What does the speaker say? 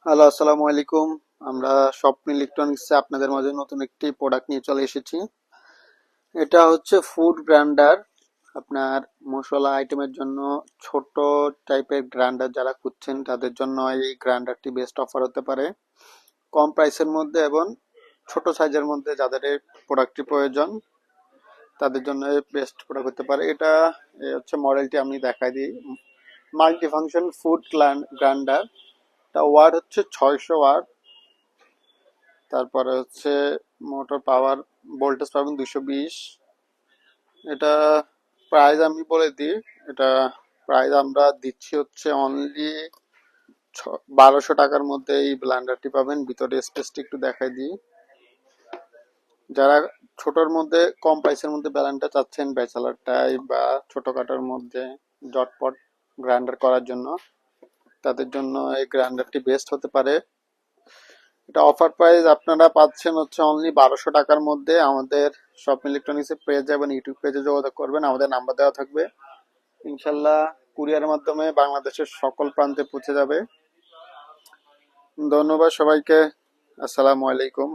Hello, আসসালামু আলাইকুম। আমরা স্বপ্ন ইলেকট্রনিক্সে আপনাদের মাঝে নতুন একটি প্রোডাক্ট নিয়ে চলে এসেছি। এটা হচ্ছে ফুড গ্রাইন্ডার। আপনার মশলা আইটেমের জন্য ছোট টাইপের গ্রাইন্ডার যারা খুঁজছেন তাদের জন্য এই গ্রাইন্ডারটি বেস্ট অফার হতে পারে। কম প্রাইসের মধ্যে এবং ছোট সাইজের মধ্যে যাদের এই প্রোডাক্টটি প্রয়োজন তাদের জন্য বেস্ট প্রোডাক্ট হতে পারে। এটা হচ্ছে মডেলটি আমি দেখাই দিই। Multi function food grinder. এটা ওয়াট হচ্ছে 600 ওয়াট। তারপরে হচ্ছে মোটর পাওয়ার ভোল্টেজ পাবেন 220। এটা প্রাইস আমি বলে দিই। এটা প্রাইস আমরা দিচ্ছি হচ্ছে অনলি 1200 টাকার মধ্যে এই ব্লেন্ডারটি পাবেন। ভিতরে স্পেসটি একটু দেখাই দিই। যারা ছোটর মধ্যে কম প্রাইসের মধ্যে ব্লেন্ডার চাচ্ছেন ব্যাচেলার টাইপ বা ছোটখাটোর মধ্যে জটপট গ্রাইন্ডার করার জন্য তাদের জন্য এই গ্রাইন্ডারটি বেস্ট হতে পারে। এটা অফার প্রাইস আপনারা পাচ্ছেন হচ্ছে অনলি 1200 টাকার মধ্যে। আমাদের শপ ইলেকট্রনিক্সের পেজে এবং ইউটিউব পেজে যোগাযোগ করবেন, আমাদের নাম্বার দেওয়া থাকবে। ইনশাল্লাহ কুরিয়ারের মাধ্যমে বাংলাদেশের সকল প্রান্তে পৌঁছে যাবে। ধন্যবাদ সবাইকে। আসসালামু আলাইকুম।